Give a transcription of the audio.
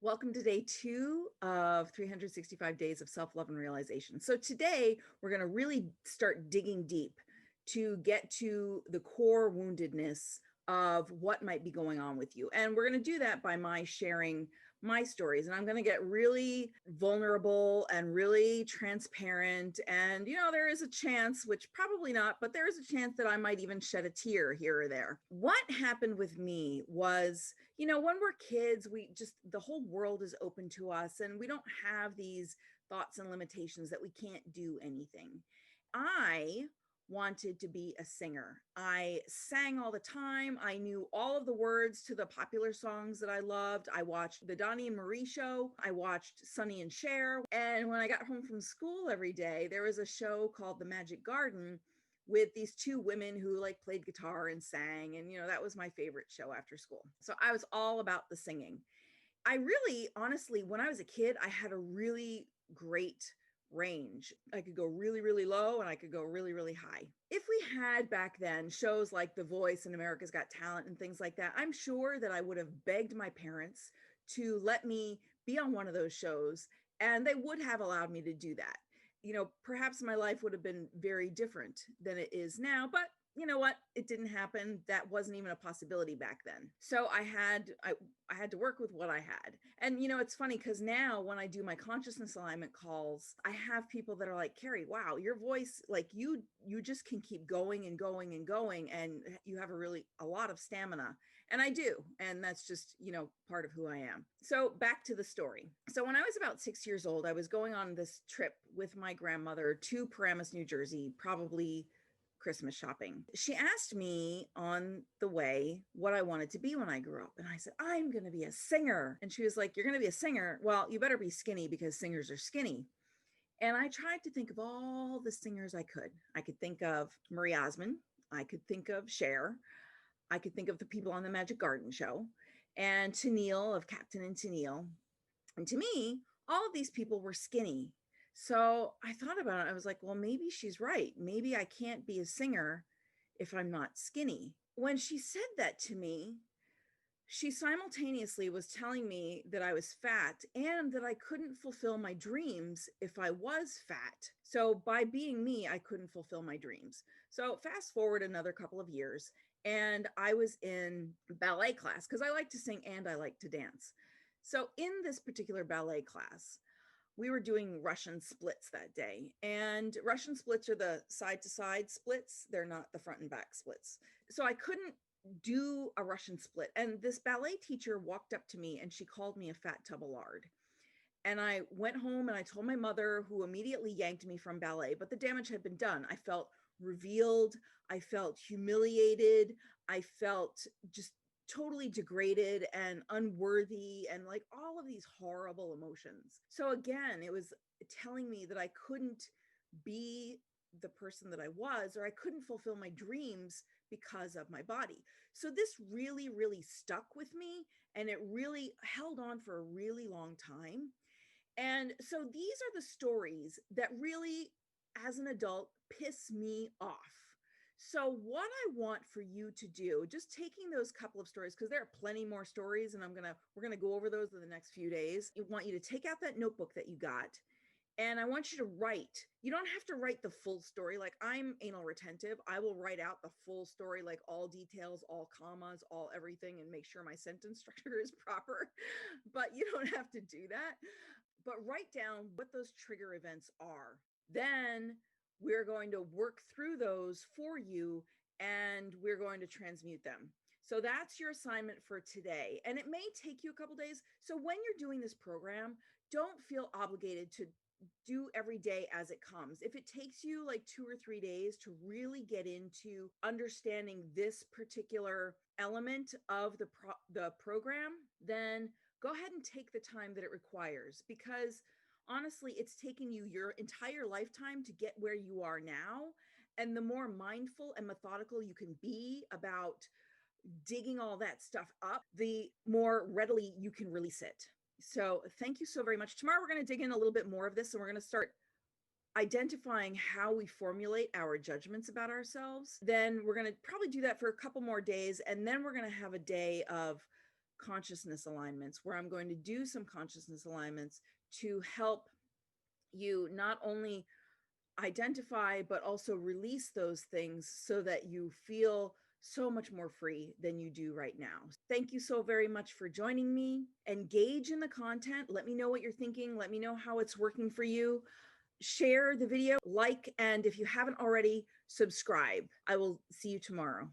Welcome to day 2 of 365 days of self-love and realization. So today we're going to really start digging deep to get to the core woundedness of what might be going on with you. And we're going to do that by my sharing my stories. And I'm going to get really vulnerable and really transparent. And, there is a chance, which probably not, but there is a chance that I might even shed a tear here or there. What happened with me was, when we're kids, the whole world is open to us and we don't have these thoughts and limitations that we can't do anything. I wanted to be a singer. I sang all the time. I knew all of the words to the popular songs that I loved. I watched the Donnie and Marie show. I watched Sonny and Cher. And when I got home from school every day, there was a show called The Magic Garden with these two women who played guitar and sang. And, that was my favorite show after school. So I was all about the singing. I really, honestly, when I was a kid, I had a really great range. I could go really, really low and I could go really, really high. If we had back then shows like The Voice and America's Got Talent and things like that, I'm sure that I would have begged my parents to let me be on one of those shows, and they would have allowed me to do that. Perhaps my life would have been very different than it is now, but you know what? It didn't happen. That wasn't even a possibility back then. So I had to work with what I had. And it's funny because now when I do my consciousness alignment calls, I have people that are like, Carrie, wow, your voice, you just can keep going and going and going, and you have a lot of stamina. And I do. And that's just, part of who I am. So back to the story. So when I was about 6 years old, I was going on this trip with my grandmother to Paramus, New Jersey, probably Christmas shopping. She asked me on the way what I wanted to be when I grew up. And I said, I'm going to be a singer. And she was like, you're going to be a singer? Well, you better be skinny because singers are skinny. And I tried to think of all the singers I could. I could think of Marie Osmond. I could think of Cher. I could think of the people on the Magic Garden show, and Tennille of Captain and Tennille. And to me, all of these people were skinny. So I thought about it. I was like, well, maybe she's right. Maybe I can't be a singer if I'm not skinny. When she said that to me, she simultaneously was telling me that I was fat and that I couldn't fulfill my dreams if I was fat. So by being me, I couldn't fulfill my dreams. So fast forward another couple of years, and I was in ballet class because I like to sing and I like to dance. So in this particular ballet class, we were doing Russian splits that day. And Russian splits are the side to side splits. They're not the front and back splits. So I couldn't do a Russian split. And this ballet teacher walked up to me and she called me a fat tub of lard. And I went home and I told my mother, who immediately yanked me from ballet, but the damage had been done. I felt revealed. I felt humiliated. I felt just totally degraded and unworthy and all of these horrible emotions. So again, it was telling me that I couldn't be the person that I was, or I couldn't fulfill my dreams because of my body. So this really, really stuck with me, and it really held on for a really long time. And so these are the stories that really, as an adult, piss me off. So what I want for you to do, just taking those couple of stories, because there are plenty more stories, and we're gonna go over those in the next few days. I want you to take out that notebook that you got, and I want you to write. You don't have to write the full story. Like, I'm anal retentive. I will write out the full story, like all details, all commas, all everything, and make sure my sentence structure is proper. But you don't have to do that. But write down what those trigger events are. Then we're going to work through those for you, and we're going to transmute them. So that's your assignment for today. And it may take you a couple days. So when you're doing this program, don't feel obligated to do every day as it comes. If it takes you like 2 or 3 days to really get into understanding this particular element of the program, then go ahead and take the time that it requires, because honestly, it's taken you your entire lifetime to get where you are now. And the more mindful and methodical you can be about digging all that stuff up, the more readily you can release it. So thank you so very much. Tomorrow, we're going to dig in a little bit more of this, and we're going to start identifying how we formulate our judgments about ourselves. Then we're going to probably do that for a couple more days. And then we're going to have a day of consciousness alignments, where I'm going to do some consciousness alignments to help you not only identify, but also release those things so that you feel so much more free than you do right now. Thank you so very much for joining me. Engage in the content. Let me know what you're thinking. Let me know how it's working for you. Share the video, like, and if you haven't already, subscribe. I will see you tomorrow.